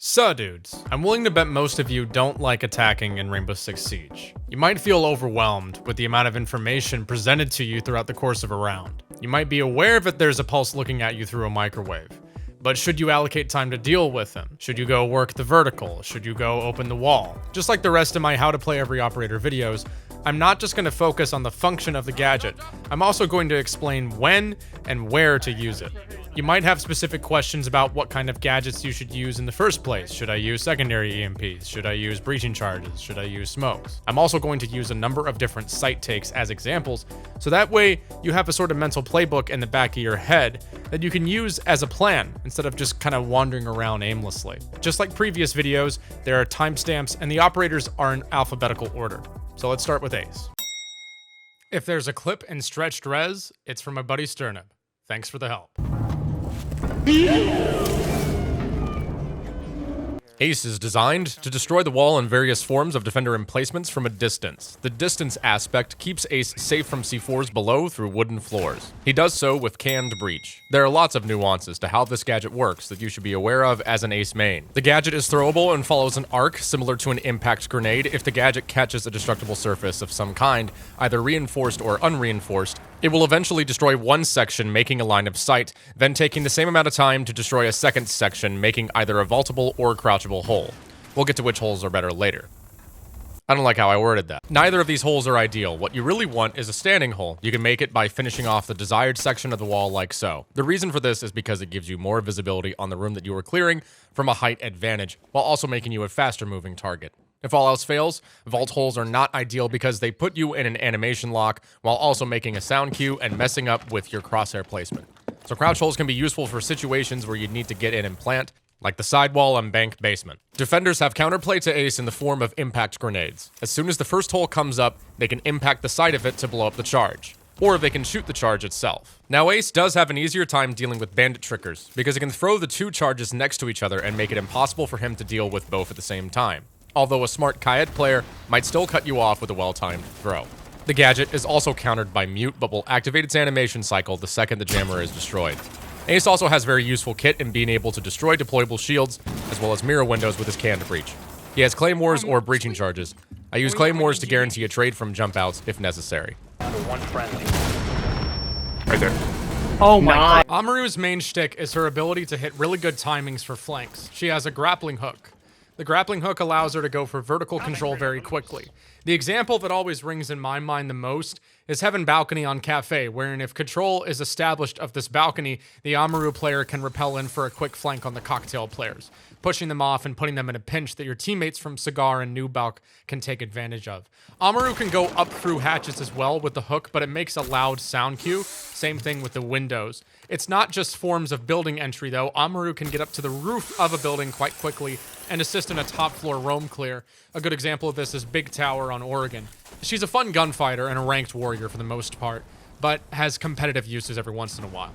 So dudes, I'm willing to bet most of you don't like attacking in Rainbow Six Siege. You might feel overwhelmed with the amount of information presented to you throughout the course of a round. You might be aware that there's a pulse looking at you through a microwave. But should you allocate time to deal with him? Should you go work the vertical? Should you go open the wall? Just like the rest of my How to Play Every Operator videos, I'm not just going to focus on the function of the gadget, I'm also going to explain when and where to use it. You might have specific questions about what kind of gadgets you should use in the first place. Should I use secondary EMPs? Should I use breaching charges? Should I use smokes? I'm also going to use a number of different sight takes as examples, so that way you have a sort of mental playbook in the back of your head that you can use as a plan instead of just kind of wandering around aimlessly. Just like previous videos, there are timestamps and the operators are in alphabetical order. So let's start with Ace. If there's a clip in stretched res, it's from my buddy Sternib. Thanks for the help. Ace is designed to destroy the wall in various forms of defender emplacements from a distance. The distance aspect keeps Ace safe from C4s below through wooden floors. He does so with canned breach. There are lots of nuances to how this gadget works that you should be aware of as an Ace main. The gadget is throwable and follows an arc similar to an impact grenade if the gadget catches a destructible surface of some kind, either reinforced or unreinforced. It will eventually destroy one section, making a line of sight, then taking the same amount of time to destroy a second section, making either a vaultable or crouchable hole. We'll get to which holes are better later. I don't like how I worded that. Neither of these holes are ideal. What you really want is a standing hole. You can make it by finishing off the desired section of the wall like so. The reason for this is because it gives you more visibility on the room that you are clearing from a height advantage, while also making you a faster moving target. If all else fails, vault holes are not ideal because they put you in an animation lock while also making a sound cue and messing up with your crosshair placement. So crouch holes can be useful for situations where you need to get in and plant, like the sidewall and bank basement. Defenders have counterplay to Ace in the form of impact grenades. As soon as the first hole comes up, they can impact the side of it to blow up the charge. Or they can shoot the charge itself. Now Ace does have an easier time dealing with bandit trickers, because he can throw the two charges next to each other and make it impossible for him to deal with both at the same time. Although a smart Kayet player might still cut you off with a well-timed throw. The gadget is also countered by mute, but will activate its animation cycle the second the jammer is destroyed. Ace also has very useful kit in being able to destroy deployable shields, as well as mirror windows with his canned breach. He has claymores or breaching charges. I use claymores to guarantee a trade from jump outs if necessary. One friendly. Right there. Oh my god. Amaru's main shtick is her ability to hit really good timings for flanks. She has a grappling hook. The grappling hook allows her to go for vertical control very quickly. The example that always rings in my mind the most is Heaven Balcony on Cafe, wherein if control is established of this balcony, the Amaru player can rappel in for a quick flank on the cocktail players, pushing them off and putting them in a pinch that your teammates from Cigar and New Balk can take advantage of. Amaru can go up through hatches as well with the hook, but it makes a loud sound cue. Same thing with the windows. It's not just forms of building entry though. Amaru can get up to the roof of a building quite quickly and assist in a top floor roam clear. A good example of this is Big Tower on Oregon. She's a fun gunfighter and a ranked warrior for the most part, but has competitive uses every once in a while.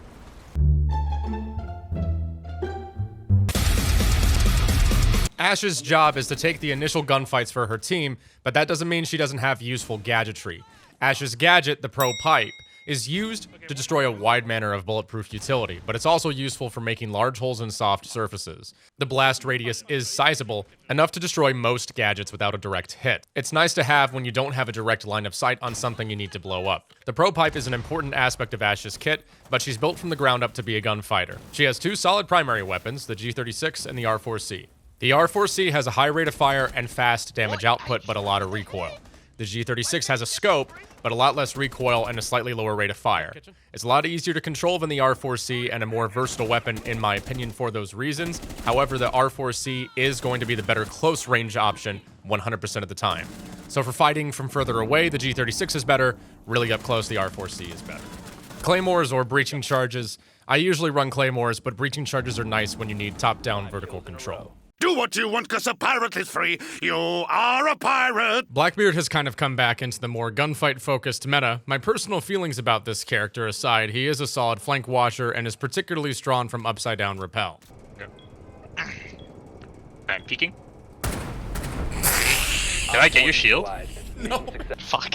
Ash's job is to take the initial gunfights for her team, but that doesn't mean she doesn't have useful gadgetry. Ash's gadget, the Pro Pipe, is used to destroy a wide manner of bulletproof utility, but it's also useful for making large holes in soft surfaces. The blast radius is sizable, enough to destroy most gadgets without a direct hit. It's nice to have when you don't have a direct line of sight on something you need to blow up. The Pro Pipe is an important aspect of Ash's kit, but she's built from the ground up to be a gunfighter. She has two solid primary weapons, the G36 and the R4C. The R4C has a high rate of fire and fast damage output, but a lot of recoil. The G36 has a scope, but a lot less recoil and a slightly lower rate of fire. It's a lot easier to control than the R4C and a more versatile weapon in my opinion for those reasons. However, the R4C is going to be the better close range option 100% of the time. So for fighting from further away, the G36 is better. Really up close, the R4C is better. Claymores or breaching charges. I usually run claymores, but breaching charges are nice when you need top-down vertical control. Do what you want, cause a pirate is free. You are a pirate. Blackbeard has kind of come back into the more gunfight-focused meta. My personal feelings about this character aside, he is a solid flank washer and is particularly strong from upside-down rappel. Okay. I'm peeking. Did I get your shield? No. Fuck.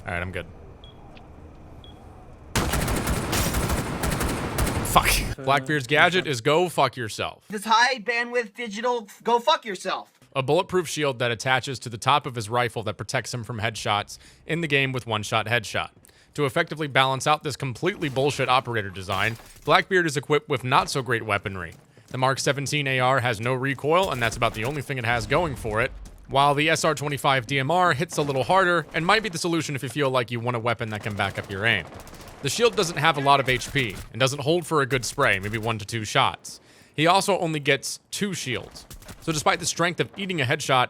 Alright, I'm good. Fuck. Blackbeard's gadget is go fuck yourself. This high bandwidth digital go fuck yourself. A bulletproof shield that attaches to the top of his rifle that protects him from headshots in the game with one-shot headshot. To effectively balance out this completely bullshit operator design, Blackbeard is equipped with not-so-great weaponry. The Mark 17 AR has no recoil, and that's about the only thing it has going for it, while the SR-25 DMR hits a little harder and might be the solution if you feel like you want a weapon that can back up your aim. The shield doesn't have a lot of HP, and doesn't hold for a good spray, maybe 1 to 2 shots. He also only gets 2 shields. So despite the strength of eating a headshot,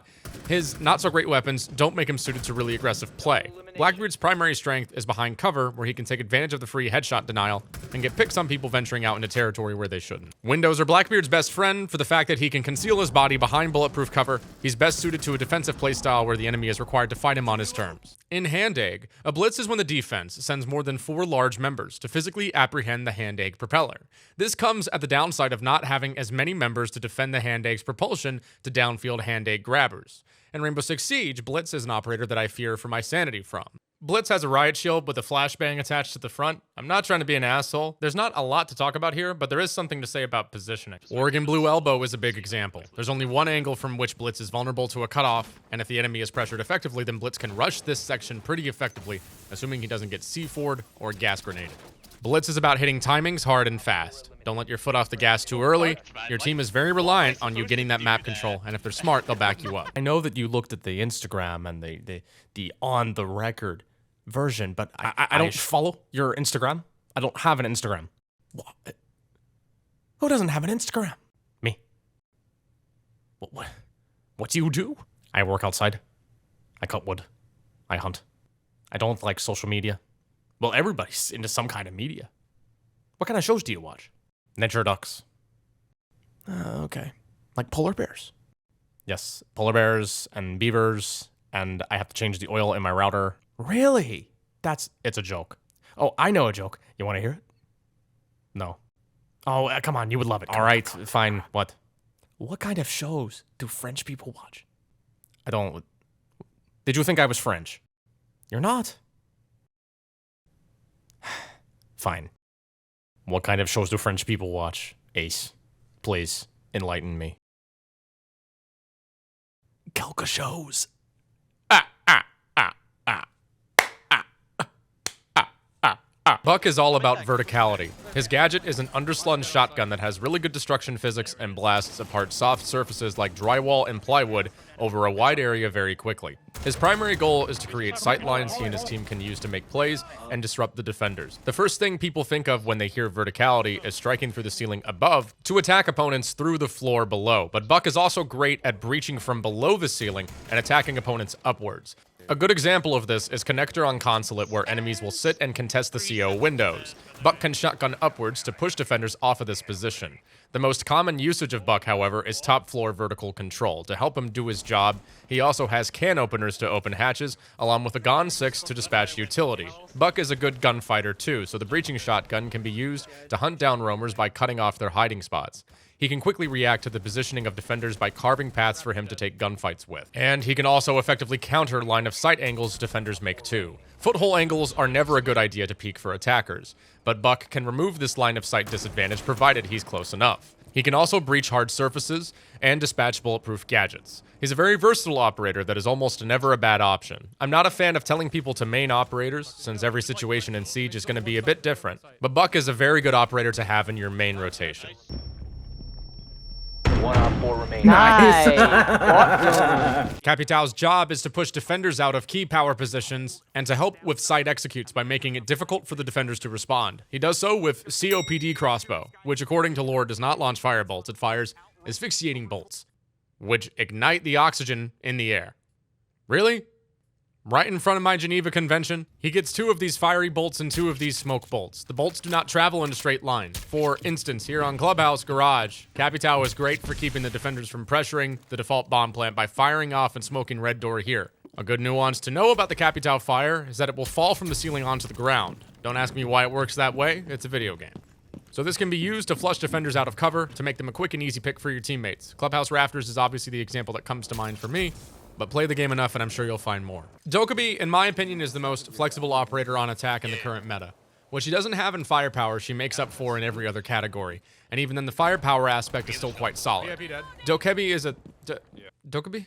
his not-so-great weapons don't make him suited to really aggressive play. Blackbeard's primary strength is behind cover, where he can take advantage of the free headshot denial and get picked on people venturing out into territory where they shouldn't. Windows are Blackbeard's best friend for the fact that he can conceal his body behind bulletproof cover. He's best suited to a defensive playstyle where the enemy is required to fight him on his terms. In hand egg, a blitz is when the defense sends more than 4 large members to physically apprehend the hand egg propeller. This comes at the downside of not having as many members to defend the hand egg's propulsion to downfield hand egg grabbers. In Rainbow Six Siege, Blitz is an operator that I fear for my sanity from. Blitz has a riot shield with a flashbang attached to the front. I'm not trying to be an asshole. There's not a lot to talk about here, but there is something to say about positioning. Oregon Blue Elbow is a big example. There's only one angle from which Blitz is vulnerable to a cutoff, and if the enemy is pressured effectively, then Blitz can rush this section pretty effectively, assuming he doesn't get C4'd or gas grenaded. Blitz is about hitting timings hard and fast. Don't let your foot off the gas too early. Your team is very reliant on you getting that map control, and if they're smart, they'll back you up. I know that you looked at the Instagram and the on the record version, but I don't follow your Instagram. I don't have an Instagram. What? Who doesn't have an Instagram? Me. What do you do? I work outside. I cut wood. I hunt. I don't like social media. Well, everybody's into some kind of media. What kind of shows do you watch? Nature ducks. Okay. Like polar bears. Yes, polar bears and beavers, and I have to change the oil in my router. Really? It's a joke. Oh, I know a joke. You want to hear it? No. Oh, come on, you would love it. All right, fine. What? What kind of shows do French people watch? I don't... Did you think I was French? You're not. Fine. What kind of shows do French people watch? Ace, please enlighten me. Kelka shows. Buck is all about verticality. His gadget is an underslung shotgun that has really good destruction physics and blasts apart soft surfaces like drywall and plywood over a wide area very quickly. His primary goal is to create sight lines he and his team can use to make plays and disrupt the defenders. The first thing people think of when they hear verticality is striking through the ceiling above to attack opponents through the floor below, but Buck is also great at breaching from below the ceiling and attacking opponents upwards. A good example of this is Connector on Consulate, where enemies will sit and contest the CO windows. Buck can shotgun upwards to push defenders off of this position. The most common usage of Buck, however, is top floor vertical control. To help him do his job, he also has can openers to open hatches, along with a Gon 6 to dispatch utility. Buck is a good gunfighter too, so the breaching shotgun can be used to hunt down roamers by cutting off their hiding spots. He can quickly react to the positioning of defenders by carving paths for him to take gunfights with. And he can also effectively counter line of sight angles defenders make too. Foothole angles are never a good idea to peek for attackers, but Buck can remove this line of sight disadvantage provided he's close enough. He can also breach hard surfaces and dispatch bulletproof gadgets. He's a very versatile operator that is almost never a bad option. I'm not a fan of telling people to main operators, since every situation in Siege is going to be a bit different, but Buck is a very good operator to have in your main rotation. 1 on 4 remaining. Nice. Capitão's job is to push defenders out of key power positions and to help with site executes by making it difficult for the defenders to respond. He does so with COPD crossbow, which according to lore does not launch fire bolts, it fires asphyxiating bolts, which ignite the oxygen in the air. Really? Right in front of my Geneva Convention, he gets 2 of these fiery bolts and 2 of these smoke bolts. The bolts do not travel in a straight line. For instance, here on Clubhouse Garage, Capitão is great for keeping the defenders from pressuring the default bomb plant by firing off and smoking red door here. A good nuance to know about the Capitão fire is that it will fall from the ceiling onto the ground. Don't ask me why it works that way, it's a video game. So this can be used to flush defenders out of cover to make them a quick and easy pick for your teammates. Clubhouse Rafters is obviously the example that comes to mind for me, but play the game enough and I'm sure you'll find more. Dokkaebi, in my opinion, is the most flexible operator on attack in the current meta. What she doesn't have in firepower, she makes up for in every other category. And even then, the firepower aspect is still quite solid. Dokkaebi is a... Dokkaebi?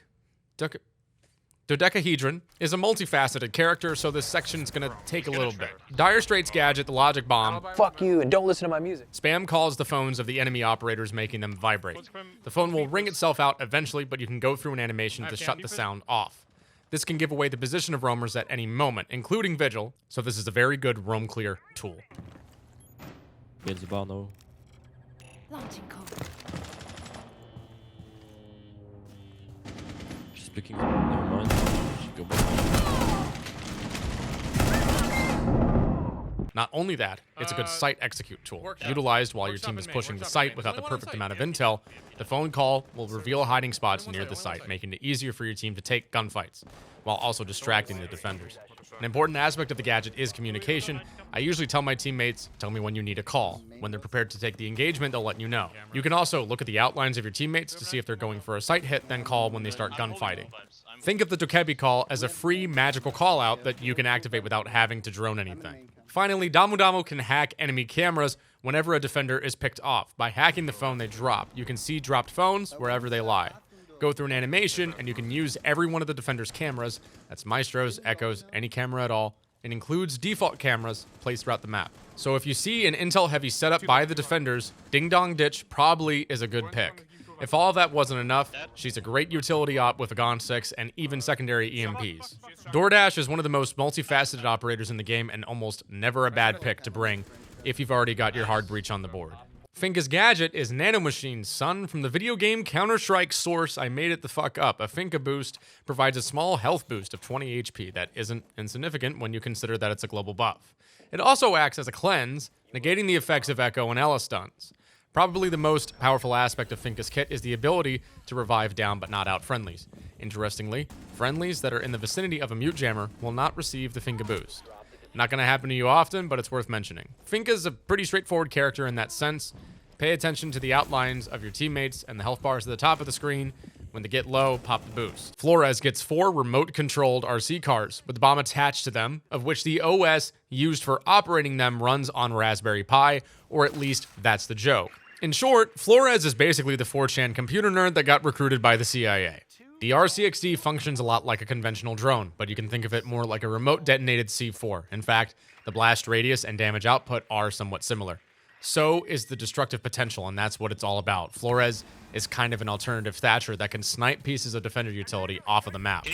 Dodecahedron is a multifaceted character, so this section's gonna take a little bit. Dire Straits gadget, the logic bomb. Fuck you and don't listen to my music. Spam calls the phones of the enemy operators, making them vibrate. The phone will ring itself out eventually, but you can go through an animation to shut the sound off. This can give away the position of roamers at any moment, including Vigil, so this is a very good roam clear tool. Launching code. Speaking of, never mind. Should go back. Not only that, it's a good site execute tool. Utilized while your team is pushing the site without the perfect amount of intel, the phone call will reveal hiding spots near the site, making it easier for your team to take gunfights, while also distracting the defenders. An important aspect of the gadget is communication. I usually tell my teammates, tell me when you need a call. When they're prepared to take the engagement, they'll let you know. You can also look at the outlines of your teammates to see if they're going for a site hit, then call when they start gunfighting. Think of the dokkaebi call as a free magical call out that you can activate without having to drone anything. Finally, Damu can hack enemy cameras whenever a defender is picked off. By hacking the phone they drop, you can see dropped phones wherever they lie. Go through an animation, and you can use every one of the defender's cameras. That's Maestro's, Echo's, any camera at all. It includes default cameras placed throughout the map. So if you see an intel-heavy setup by the defenders, Ding Dong Ditch probably is a good pick. If all of that wasn't enough, she's a great utility op with a Gon 6 and even secondary EMPs. DoorDash is one of the most multifaceted operators in the game and almost never a bad pick to bring if you've already got your hard breach on the board. Finka's gadget is Nanomachine's son from the video game Counter-Strike source. I made it the fuck up. A Finka boost provides a small health boost of 20 HP that isn't insignificant when you consider that it's a global buff. It also acts as a cleanse, negating the effects of Echo and Ela stuns. Probably the most powerful aspect of Finka's kit is the ability to revive down but not out friendlies. Interestingly, friendlies that are in the vicinity of a mute jammer will not receive the Finka boost. Not going to happen to you often, but it's worth mentioning. Finka's a pretty straightforward character in that sense. Pay attention to the outlines of your teammates and the health bars at the top of the screen. When they get low, pop the boost. Flores gets 4 remote-controlled RC cars with the bomb attached to them, of which the OS used for operating them runs on Raspberry Pi, or at least that's the joke. In short, Flores is basically the 4chan computer nerd that got recruited by the CIA. The RCXD functions a lot like a conventional drone, but you can think of it more like a remote detonated C4. In fact, the blast radius and damage output are somewhat similar. So is the destructive potential, and that's what it's all about. Flores is kind of an alternative Thatcher that can snipe pieces of defender utility off of the map.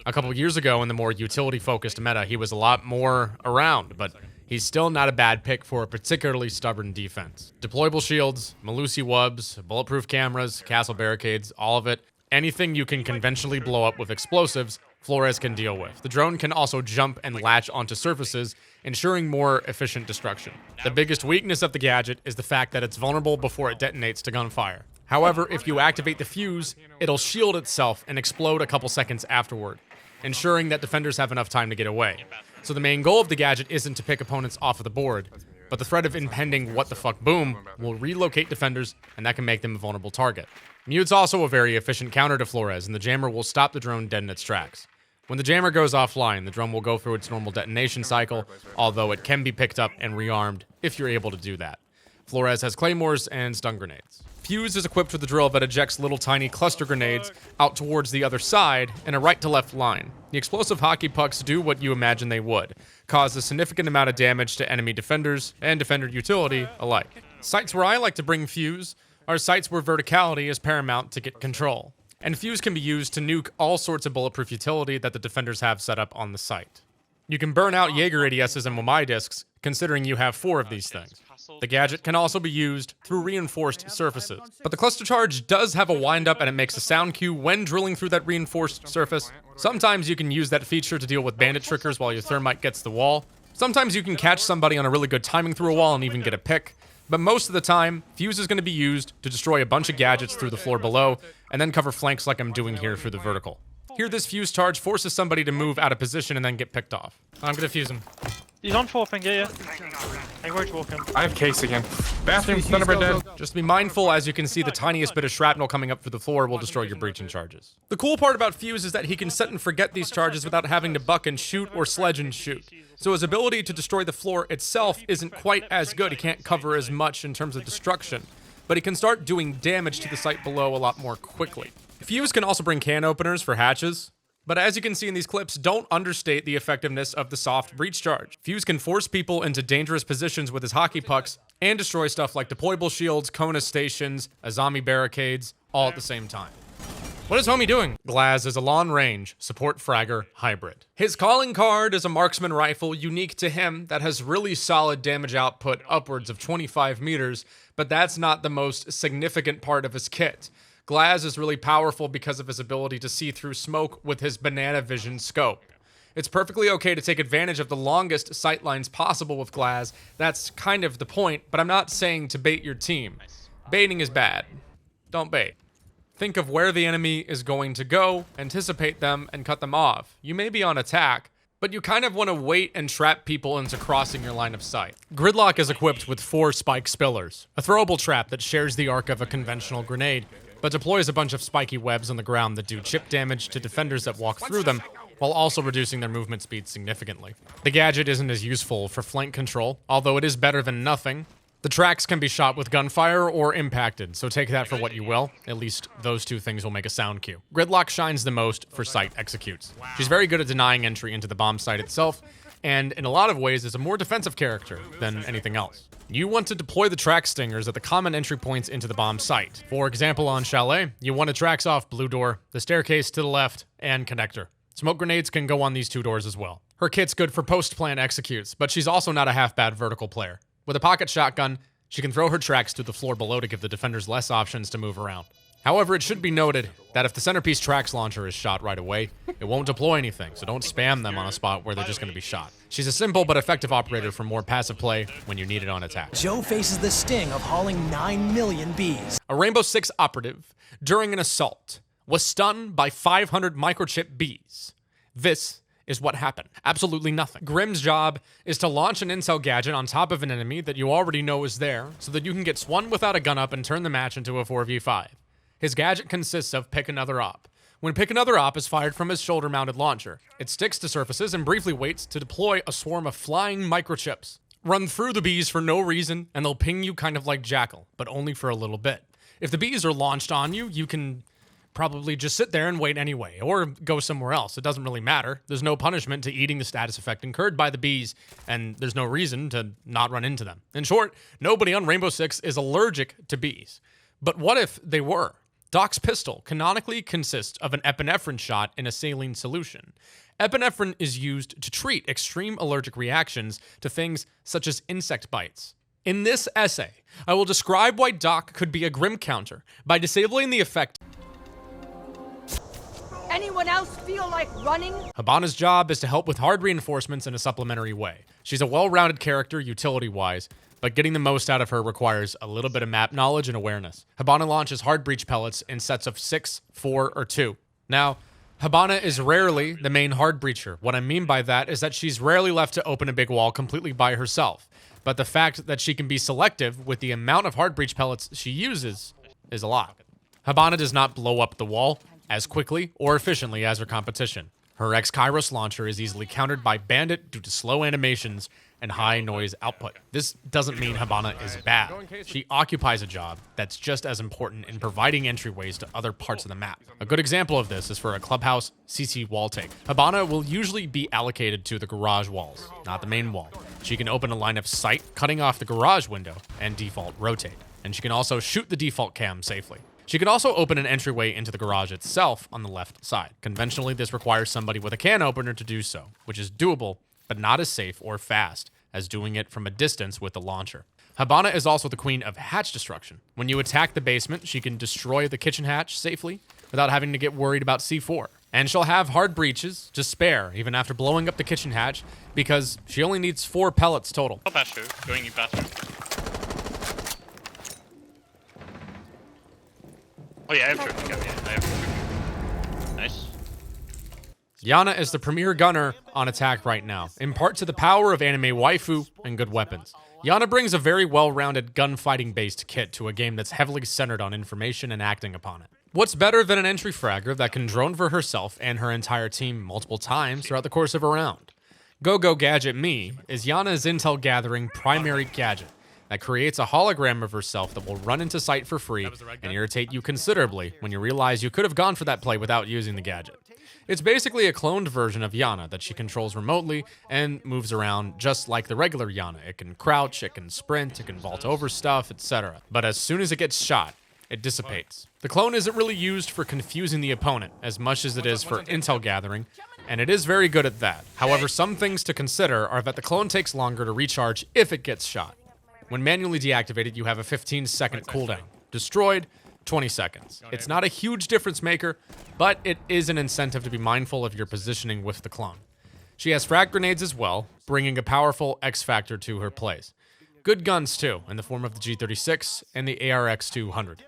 A couple years ago, in the more utility-focused meta, he was a lot more around, but he's still not a bad pick for a particularly stubborn defense. Deployable shields, Malusi wubs, bulletproof cameras, castle barricades, all of it. Anything you can conventionally blow up with explosives, Flores can deal with. The drone can also jump and latch onto surfaces, ensuring more efficient destruction. The biggest weakness of the gadget is the fact that it's vulnerable before it detonates to gunfire. However, if you activate the fuse, it'll shield itself and explode a couple seconds afterward, ensuring that defenders have enough time to get away. So the main goal of the gadget isn't to pick opponents off of the board, but the threat of impending what the fuck boom will relocate defenders, and that can make them a vulnerable target. Mute's also a very efficient counter to Flores, and the jammer will stop the drone dead in its tracks. When the jammer goes offline, the drone will go through its normal detonation cycle, although it can be picked up and rearmed if you're able to do that. Flores has claymores and stun grenades. Fuze is equipped with a drill that ejects little tiny cluster grenades out towards the other side in a right-to-left line. The explosive hockey pucks do what you imagine they would, cause a significant amount of damage to enemy defenders and defender utility alike. Sites where I like to bring Fuze are sites where verticality is paramount to get control. And Fuze can be used to nuke all sorts of bulletproof utility that the defenders have set up on the site. You can burn out Jaeger ADSs and Wamai discs, considering you have 4 of these things. The gadget can also be used through reinforced surfaces. But the cluster charge does have a wind-up and it makes a sound cue when drilling through that reinforced surface. Sometimes you can use that feature to deal with bandit trickers while your thermite gets the wall. Sometimes you can catch somebody on a really good timing through a wall and even get a pick. But most of the time, Fuze is going to be used to destroy a bunch of gadgets through the floor below, and then cover flanks like I'm doing here through the vertical. Here, this fuse charge forces somebody to move out of position and then get picked off. I'm going to fuse him. He's on 4 finger, yeah. where'd you walk in? I have case again. Bathroom, Thunderbird dead. Just be mindful, as you can see, the tiniest bit of shrapnel coming up through the floor will destroy your breaching charges. The cool part about Fuze is that he can set and forget these charges without having to buck and shoot or sledge and shoot. So his ability to destroy the floor itself isn't quite as good. He can't cover as much in terms of destruction, but he can start doing damage to the site below a lot more quickly. Fuze can also bring can openers for hatches, but as you can see in these clips, don't understate the effectiveness of the soft breach charge. Fuze can force people into dangerous positions with his hockey pucks and destroy stuff like deployable shields, Kona stations, Azami barricades, all at the same time. What is homie doing? Glaz is a long-range support fragger hybrid. His calling card is a marksman rifle unique to him that has really solid damage output upwards of 25 meters, but that's not the most significant part of his kit. Glaz is really powerful because of his ability to see through smoke with his banana vision scope. It's perfectly okay to take advantage of the longest sightlines possible with Glaz. That's kind of the point, but I'm not saying to bait your team. Baiting is bad. Don't bait. Think of where the enemy is going to go, anticipate them, and cut them off. You may be on attack, but you kind of want to wait and trap people into crossing your line of sight. Gridlock is equipped with 4 spike spillers, a throwable trap that shares the arc of a conventional grenade, but deploys a bunch of spiky webs on the ground that do chip damage to defenders that walk through them, while also reducing their movement speed significantly. The gadget isn't as useful for flank control, although it is better than nothing. The tracks can be shot with gunfire or impacted, so take that for what you will. At least those two things will make a sound cue. Gridlock shines the most for site executes. She's very good at denying entry into the bomb site itself, and in a lot of ways is a more defensive character than anything else. You want to deploy the track stingers at the common entry points into the bomb site. For example, on Chalet, you want to tracks off blue door, the staircase to the left, and connector. Smoke grenades can go on these 2 doors as well. Her kit's good for post-plan executes, but she's also not a half-bad vertical player. With a pocket shotgun, she can throw her tracks to the floor below to give the defenders less options to move around. However, it should be noted that if the centerpiece tracks launcher is shot right away, it won't deploy anything, so don't spam them on a spot where they're just going to be shot. She's a simple but effective operator for more passive play when you need it on attack. Joe faces the sting of hauling 9 million bees. A Rainbow Six operative, during an assault, was stunned by 500 microchip bees. This is what happened. Absolutely nothing. Grim's job is to launch an intel gadget on top of an enemy that you already know is there, so that you can get swung without a gun up and turn the match into a 4v5. His gadget consists of Pick Another Op. When Pick Another Op is fired from his shoulder-mounted launcher, it sticks to surfaces and briefly waits to deploy a swarm of flying microchips. Run through the bees for no reason, and they'll ping you kind of like Jackal, but only for a little bit. If the bees are launched on you, you can probably just sit there and wait anyway, or go somewhere else. It doesn't really matter. There's no punishment to eating the status effect incurred by the bees, and there's no reason to not run into them. In short, nobody on Rainbow Six is allergic to bees. But what if they were? Doc's pistol canonically consists of an epinephrine shot in a saline solution. Epinephrine is used to treat extreme allergic reactions to things such as insect bites. In this essay, I will describe why Doc could be a Grim counter by disabling the effect. Anyone else feel like running? Hibana's job is to help with hard reinforcements in a supplementary way. She's a well-rounded character utility-wise, but getting the most out of her requires a little bit of map knowledge and awareness. Hibana launches hard breach pellets in sets of 6, 4, or 2. Now, Hibana is rarely the main hard breacher. What I mean by that is that she's rarely left to open a big wall completely by herself. But the fact that she can be selective with the amount of hard breach pellets she uses is a lot. Hibana does not blow up the wall as quickly or efficiently as her competition. Her X-Kairos launcher is easily countered by Bandit due to slow animations and high noise output. This doesn't mean Hibana is bad. She occupies a job that's just as important in providing entryways to other parts of the map. A good example of this is for a clubhouse CC wall take. Hibana will usually be allocated to the garage walls, not the main wall. She can open a line of sight, cutting off the garage window, and default rotate. And she can also shoot the default cam safely. She can also open an entryway into the garage itself on the left side. Conventionally, this requires somebody with a can opener to do so, which is doable, but not as safe or fast as doing it from a distance with the launcher. Hibana is also the queen of hatch destruction. When you attack the basement, she can destroy the kitchen hatch safely without having to get worried about C4. And she'll have hard breaches to spare even after blowing up the kitchen hatch because she only needs 4 pellets total. Bathroom, going in bathroom. Oh yeah, I have shooting. Yeah, I have shooting. Nice. Iana is the premier gunner on attack right now, in part to the power of anime waifu and good weapons. Iana brings a very well-rounded gunfighting-based kit to a game that's heavily centered on information and acting upon it. What's better than an entry fragger that can drone for herself and her entire team multiple times throughout the course of a round? Go-Go Gadget Me is Iana's intel gathering primary gadget that creates a hologram of herself that will run into sight for free and irritate you considerably when you realize you could have gone for that play without using the gadget. It's basically a cloned version of Iana that she controls remotely and moves around just like the regular Iana. It can crouch, it can sprint, it can vault over stuff, etc. But as soon as it gets shot, it dissipates. The clone isn't really used for confusing the opponent as much as it is for intel gathering, and it is very good at that. However, some things to consider are that the clone takes longer to recharge if it gets shot. When manually deactivated, you have a 15-second cooldown. Destroyed, 20 seconds. It's not a huge difference maker, but it is an incentive to be mindful of your positioning with the clone. She has frag grenades as well, bringing a powerful X factor to her plays. Good guns too, in the form of the G36 and the ARX-200.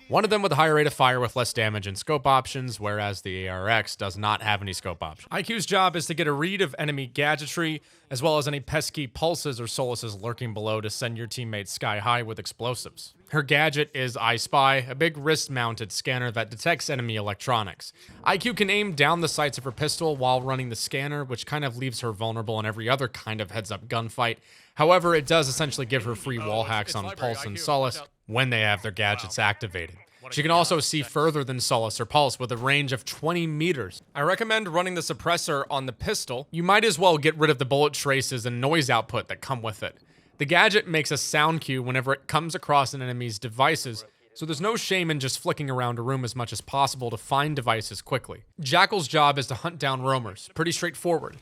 One of them with a higher rate of fire with less damage and scope options, whereas the ARX does not have any scope options. IQ's job is to get a read of enemy gadgetry, as well as any pesky pulses or solaces lurking below to send your teammates sky high with explosives. Her gadget is I Spy, a big wrist-mounted scanner that detects enemy electronics. IQ can aim down the sights of her pistol while running the scanner, which kind of leaves her vulnerable in every other kind of heads-up gunfight. However, it does essentially give her free wall hacks on Pulse and Solace when they have their gadgets activated. She can also see further than Solace or Pulse with a range of 20 meters. I recommend running the suppressor on the pistol. You might as well get rid of the bullet traces and noise output that come with it. The gadget makes a sound cue whenever it comes across an enemy's devices, so there's no shame in just flicking around a room as much as possible to find devices quickly. Jackal's job is to hunt down roamers. Pretty straightforward.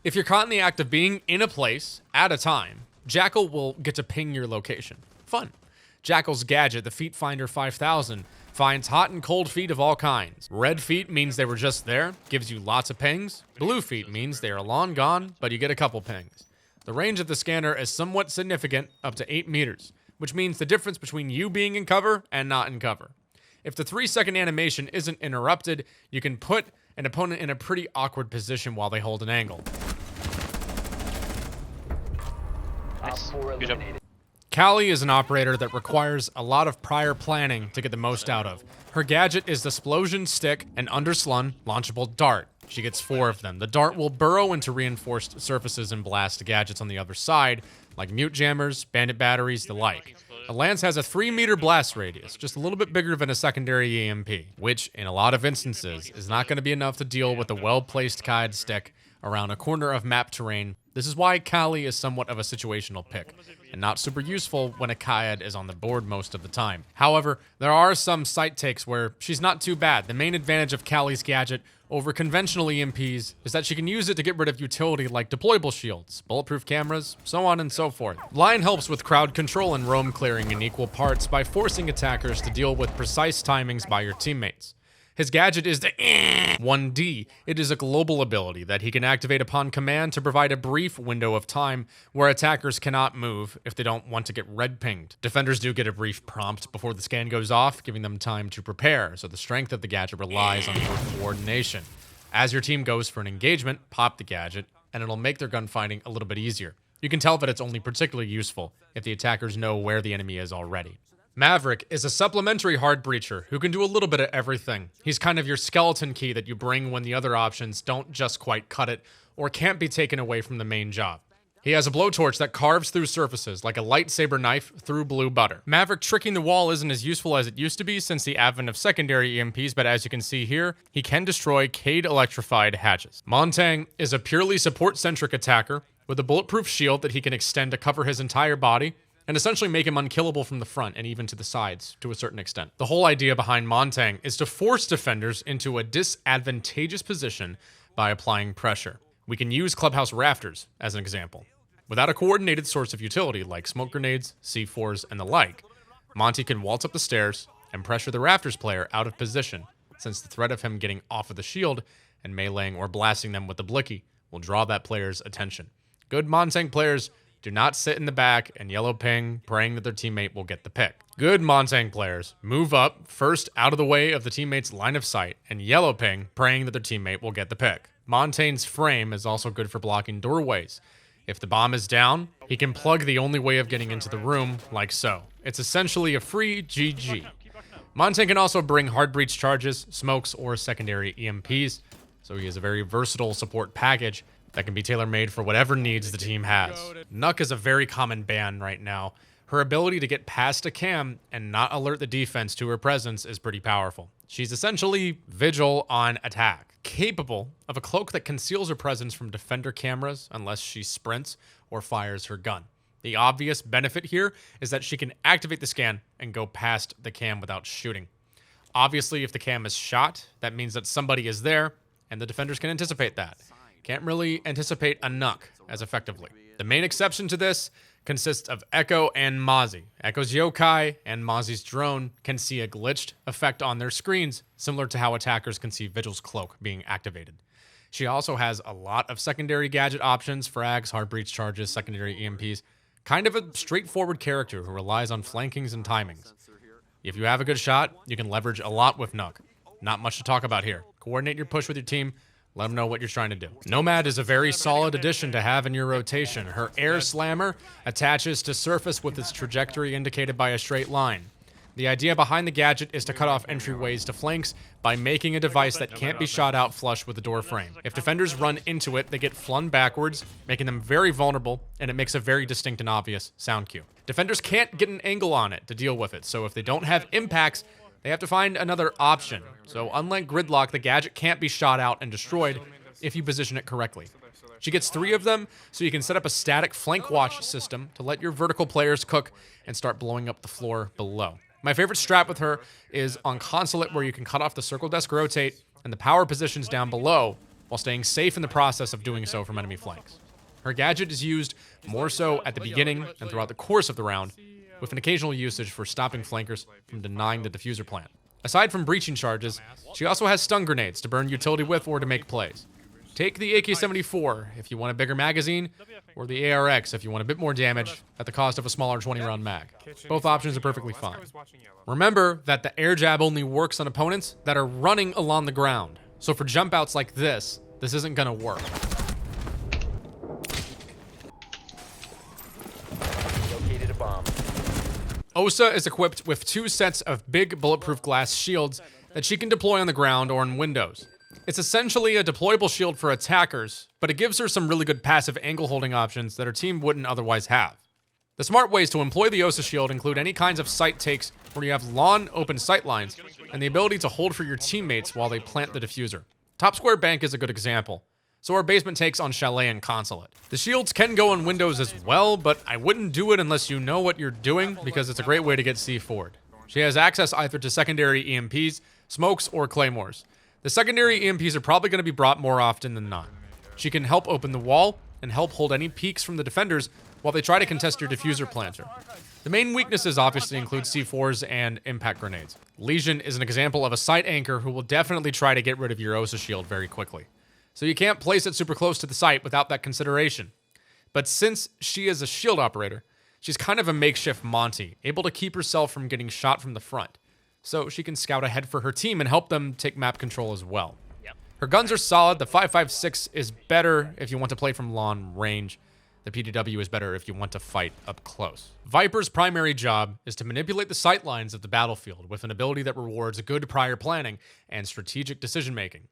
If you're caught in the act of being in a place at a time, Jackal will get to ping your location. Fun. Jackal's gadget, the Feet Finder 5000, finds hot and cold feet of all kinds. Red feet means they were just there, gives you lots of pings. Blue feet means they are long gone, but you get a couple pings. The range of the scanner is somewhat significant, up to 8 meters, which means the difference between you being in cover and not in cover. If the 3-second animation isn't interrupted, you can put an opponent in a pretty awkward position while they hold an angle. Good job. Callie is an operator that requires a lot of prior planning to get the most out of. Her gadget is the Splosion Stick, an underslung, launchable dart. She gets 4 of them. The dart will burrow into reinforced surfaces and blast gadgets on the other side, like mute jammers, bandit batteries, the like. The lance has a 3-meter blast radius, just a little bit bigger than a secondary EMP, which, in a lot of instances, is not going to be enough to deal with a well-placed Kaid stick around a corner of map terrain. This is why Callie is somewhat of a situational pick, and not super useful when a Kaid is on the board most of the time. However, there are some sight takes where she's not too bad. The main advantage of Callie's gadget over conventional EMPs is that she can use it to get rid of utility like deployable shields, bulletproof cameras, so on and so forth. Lion helps with crowd control and roam clearing in equal parts by forcing attackers to deal with precise timings by your teammates. His gadget is the 1D. It is a global ability that he can activate upon command to provide a brief window of time where attackers cannot move if they don't want to get red pinged. Defenders do get a brief prompt before the scan goes off, giving them time to prepare, so the strength of the gadget relies on your coordination. As your team goes for an engagement, pop the gadget, and it'll make their gunfighting a little bit easier. You can tell that it's only particularly useful if the attackers know where the enemy is already. Maverick is a supplementary hard breacher who can do a little bit of everything. He's kind of your skeleton key that you bring when the other options don't just quite cut it or can't be taken away from the main job. He has a blowtorch that carves through surfaces like a lightsaber knife through blue butter. Maverick tricking the wall isn't as useful as it used to be since the advent of secondary EMPs, but as you can see here, he can destroy Kaid electrified hatches. Montagne is a purely support-centric attacker with a bulletproof shield that he can extend to cover his entire body, and essentially make him unkillable from the front and even to the sides to a certain extent. The whole idea behind Montagne is to force defenders into a disadvantageous position by applying pressure. We can use clubhouse rafters as an example. Without a coordinated source of utility like smoke grenades, C4s, and the like, Monty can waltz up the stairs and pressure the rafters player out of position, since the threat of him getting off of the shield and meleeing or blasting them with the blicky will draw that player's attention. Good Montagne players do not sit in the back and yellow ping, praying that their teammate will get the pick. Good Montagne players move up first out of the way of the teammate's line of sight and yellow ping, praying that their teammate will get the pick. Montagne's frame is also good for blocking doorways. If the bomb is down, he can plug the only way of getting into the room, like so. It's essentially a free GG. Montagne can also bring hard breach charges, smokes, or secondary EMPs, so he is a very versatile support package that can be tailor-made for whatever needs the team has. Nøkk is a very common ban right now. Her ability to get past a cam and not alert the defense to her presence is pretty powerful. She's essentially Vigil on attack, capable of a cloak that conceals her presence from defender cameras unless she sprints or fires her gun. The obvious benefit here is that she can activate the scan and go past the cam without shooting. Obviously, if the cam is shot, that means that somebody is there, and the defenders can anticipate that. Can't really anticipate a nøkk as effectively. The main exception to this consists of Echo and Mozzie. Echo's yokai and Mozzie's drone can see a glitched effect on their screens, similar to how attackers can see Vigil's cloak being activated. She also has a lot of secondary gadget options, frags, hard breach charges, secondary EMPs. Kind of a straightforward character who relies on flankings and timings. If you have a good shot, you can leverage a lot with nøkk. Not much to talk about here. Coordinate your push with your team. Let them know what you're trying to do. Nomad is a very solid addition to have in your rotation. Her air slammer attaches to surface with its trajectory indicated by a straight line. The idea behind the gadget is to cut off entryways to flanks by making a device that can't be shot out flush with the door frame. If defenders run into it, they get flung backwards, making them very vulnerable, and it makes a very distinct and obvious sound cue. Defenders can't get an angle on it to deal with it, so if they don't have impacts, they have to find another option. So unlike gridlock, the gadget can't be shot out and destroyed if you position it correctly. She gets 3 of them, so you can set up a static flank watch system to let your vertical players cook and start blowing up the floor below. My favorite strat with her is on consulate, where you can cut off the circle desk rotate and the power positions down below while staying safe in the process of doing so from enemy flanks. Her gadget is used more so at the beginning and throughout the course of the round, with an occasional usage for stopping flankers from denying the diffuser plant. Aside from breaching charges, she also has stun grenades to burn utility with or to make plays. Take the AK-74 if you want a bigger magazine, or the ARX if you want a bit more damage at the cost of a smaller 20-round mag. Both options are perfectly fine. Remember that the air jab only works on opponents that are running along the ground. So for jump outs like this isn't gonna work. Located a bomb. Osa is equipped with 2 sets of big bulletproof glass shields that she can deploy on the ground or in windows. It's essentially a deployable shield for attackers, but it gives her some really good passive angle holding options that her team wouldn't otherwise have. The smart ways to employ the Osa shield include any kinds of sight takes where you have long open sight lines, and the ability to hold for your teammates while they plant the diffuser. Top Square Bank is a good example. So are basement takes on Chalet and Consulate. The shields can go on windows as well, but I wouldn't do it unless you know what you're doing, because it's a great way to get C4'd. She has access either to secondary EMPs, smokes, or claymores. The secondary EMPs are probably going to be brought more often than not. She can help open the wall and help hold any peeks from the defenders while they try to contest your diffuser planter. The main weaknesses obviously include C4s and impact grenades. Legion is an example of a site anchor who will definitely try to get rid of your Osa shield very quickly. So you can't place it super close to the site without that consideration. But since she is a shield operator, she's kind of a makeshift Monty, able to keep herself from getting shot from the front. So she can scout ahead for her team and help them take map control as well. Her guns are solid. The 5.56 is better if you want to play from long range. The PDW is better if you want to fight up close. Viper's primary job is to manipulate the sight lines of the battlefield with an ability that rewards good prior planning and strategic decision making.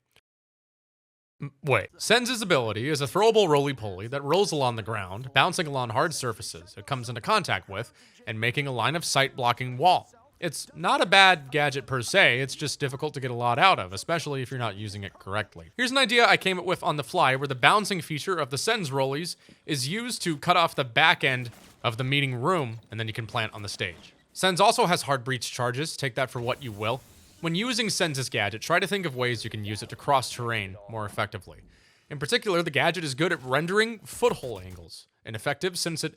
Sens's ability is a throwable roly-poly that rolls along the ground, bouncing along hard surfaces it comes into contact with, and making a line of sight blocking wall. It's not a bad gadget per se, it's just difficult to get a lot out of, especially if you're not using it correctly. Here's an idea I came up with on the fly, where the bouncing feature of the Sens rollies is used to cut off the back end of the meeting room, and then you can plant on the stage. Sens also has hard breach charges, take that for what you will. When using Sens's gadget, try to think of ways you can use it to cross terrain more effectively. In particular, the gadget is good at rendering foothold angles, and effective since it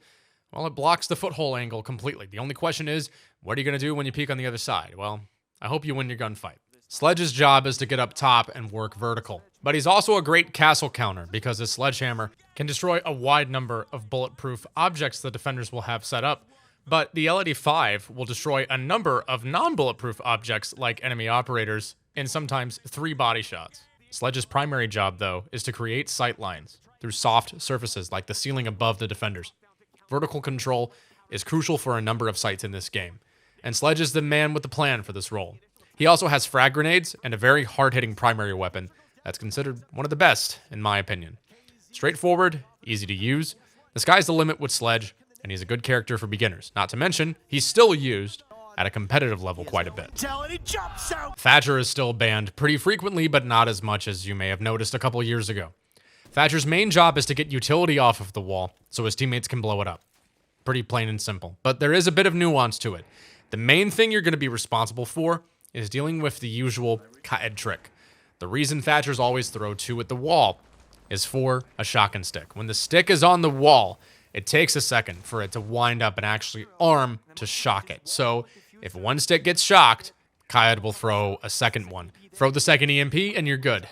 blocks the foothold angle completely. The only question is, what are you going to do when you peek on the other side? Well, I hope you win your gunfight. Sledge's job is to get up top and work vertical, but he's also a great castle counter because his sledgehammer can destroy a wide number of bulletproof objects the defenders will have set up, but the LED-5 will destroy a number of non-bulletproof objects like enemy operators in sometimes 3 body shots. Sledge's primary job, though, is to create sight lines. through soft surfaces like the ceiling above the defenders. Vertical control is crucial for a number of sites in this game, and Sledge is the man with the plan for this role. He also has frag grenades and a very hard-hitting primary weapon that's considered one of the best, in my opinion. Straightforward, easy to use. The sky's the limit with Sledge, and he's a good character for beginners. Not to mention, he's still used at a competitive level quite a bit. Thatcher is still banned pretty frequently, but not as much as you may have noticed a couple years ago. Thatcher's main job is to get utility off of the wall so his teammates can blow it up. Pretty plain and simple. But there is a bit of nuance to it. The main thing you're going to be responsible for is dealing with the usual dokkaebi trick. The reason Thatchers always throw 2 at the wall is for a shotgun stick. When the stick is on the wall, it takes a second for it to wind up and actually arm to shock it. So if one stick gets shocked, dokkaebi will throw a second one. Throw the second EMP and you're good.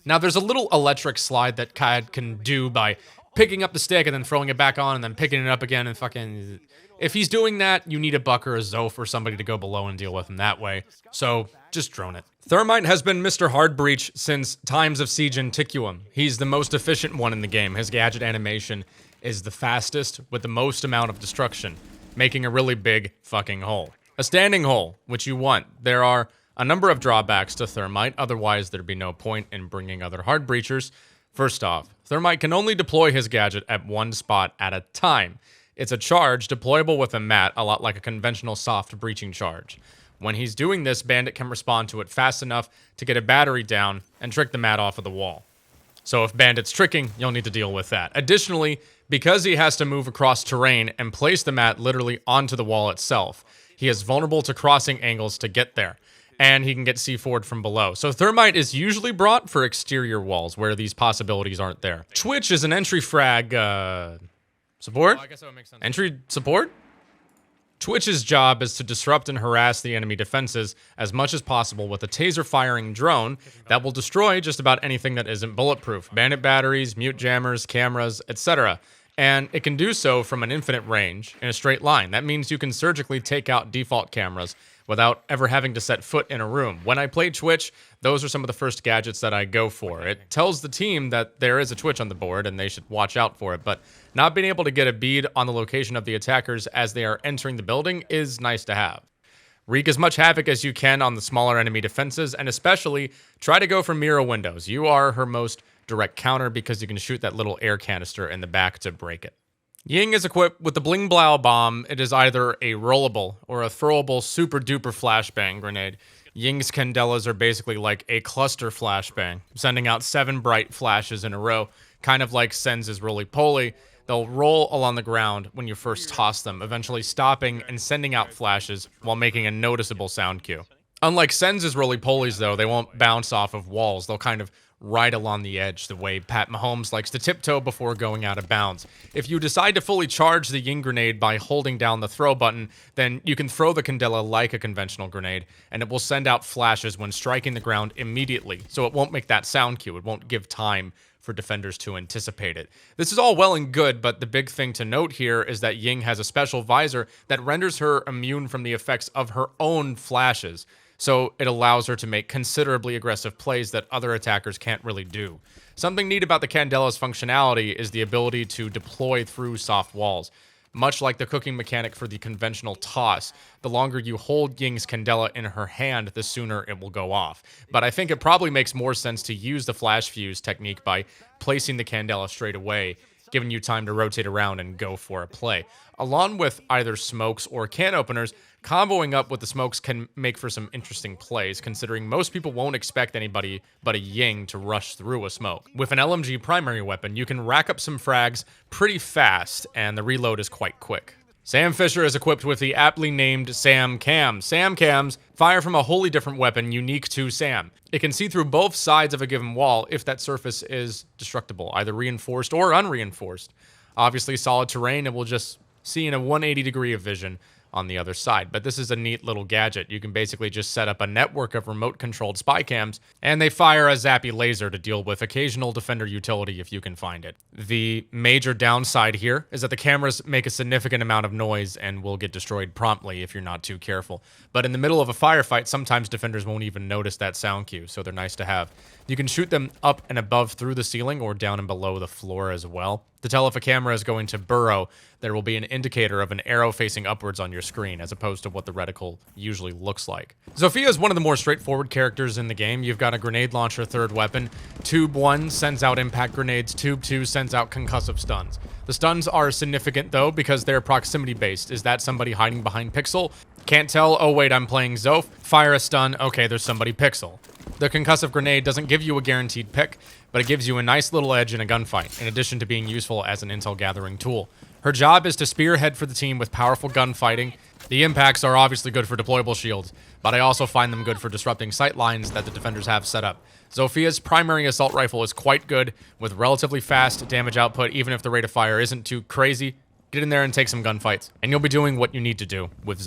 Now there's a little electric slide that dokkaebi can do by picking up the stick and then throwing it back on and then picking it up again and fucking... If he's doing that, you need a buck or a zof or somebody to go below and deal with him that way. So just drone it. Thermite has been Mr. Hard Breach since times of Siege and Ticuum. He's the most efficient one in the game. His gadget animation is the fastest with the most amount of destruction, making a really big fucking hole. A standing hole, which you want. There are a number of drawbacks to Thermite, otherwise there'd be no point in bringing other Hard Breachers. First off, Thermite can only deploy his gadget at one spot at a time. It's a charge deployable with a mat, a lot like a conventional soft breaching charge. When he's doing this, Bandit can respond to it fast enough to get a battery down and trick the mat off of the wall. So if Bandit's tricking, you'll need to deal with that. Additionally, because he has to move across terrain and place the mat literally onto the wall itself, he is vulnerable to crossing angles to get there, and he can get C4'd from below. So Thermite is usually brought for exterior walls where these possibilities aren't there. Twitch is an entry frag, support? Oh, I guess that would make sense. Entry support? Twitch's job is to disrupt and harass the enemy defenses as much as possible with a taser-firing drone that will destroy just about anything that isn't bulletproof. Bandit batteries, mute jammers, cameras, etc. And it can do so from an infinite range in a straight line. That means you can surgically take out default cameras without ever having to set foot in a room. When I play Twitch, those are some of the first gadgets that I go for. It tells the team that there is a Twitch on the board and they should watch out for it, but not being able to get a bead on the location of the attackers as they are entering the building is nice to have. Wreak as much havoc as you can on the smaller enemy defenses, and especially try to go for mirror windows. You are her most direct counter because you can shoot that little air canister in the back to break it. Ying is equipped with the Bling Blow Bomb. It is either a rollable or a throwable super duper flashbang grenade. Ying's candelas are basically like a cluster flashbang, sending out 7 bright flashes in a row, kind of like Sens's roly-poly. They'll roll along the ground when you first toss them, eventually stopping and sending out flashes while making a noticeable sound cue. Unlike Sens's roly-polies, though, they won't bounce off of walls. They'll kind of ride along the edge, the way Pat Mahomes likes to tiptoe before going out of bounds. If you decide to fully charge the Ying grenade by holding down the throw button, then you can throw the candela like a conventional grenade, and it will send out flashes when striking the ground immediately, so it won't make that sound cue. It won't give time for defenders to anticipate it. This is all well and good, but the big thing to note here is that Ying has a special visor that renders her immune from the effects of her own flashes, so it allows her to make considerably aggressive plays that other attackers can't really do. Something neat about the candela's functionality is the ability to deploy through soft walls. Much like the cooking mechanic for the conventional toss, the longer you hold Ying's candela in her hand, the sooner it will go off. But I think it probably makes more sense to use the flash fuse technique by placing the candela straight away, giving you time to rotate around and go for a play. Along with either smokes or can openers, comboing up with the smokes can make for some interesting plays, considering most people won't expect anybody but a Ying to rush through a smoke. With an LMG primary weapon, you can rack up some frags pretty fast, and the reload is quite quick. Sam Fisher is equipped with the aptly named Sam Cam. Sam Cams fire from a wholly different weapon unique to Sam. It can see through both sides of a given wall if that surface is destructible, either reinforced or unreinforced. Obviously, solid terrain, it will just see in a 180 degree of vision on the other side. But this is a neat little gadget. You can basically just set up a network of remote-controlled spy cams, and they fire a zappy laser to deal with occasional defender utility if you can find it. The major downside here is that the cameras make a significant amount of noise and will get destroyed promptly if you're not too careful. But in the middle of a firefight, sometimes defenders won't even notice that sound cue, so they're nice to have. You can shoot them up and above through the ceiling or down and below the floor as well. To tell if a camera is going to burrow, there will be an indicator of an arrow facing upwards on your screen, as opposed to what the reticle usually looks like. Zofia is one of the more straightforward characters in the game. You've got a grenade launcher third weapon. Tube 1 sends out impact grenades. Tube 2 sends out concussive stuns. The stuns are significant, though, because they're proximity-based. Is that somebody hiding behind Pixel? Can't tell. Oh, wait, I'm playing Zof. Fire a stun. Okay, there's somebody Pixel. The concussive grenade doesn't give you a guaranteed pick, but it gives you a nice little edge in a gunfight, in addition to being useful as an intel gathering tool. Her job is to spearhead for the team with powerful gunfighting. The impacts are obviously good for deployable shields, but I also find them good for disrupting sight lines that the defenders have set up. Zofia's primary assault rifle is quite good, with relatively fast damage output, even if the rate of fire isn't too crazy. Get in there and take some gunfights, and you'll be doing what you need to do with Zofia.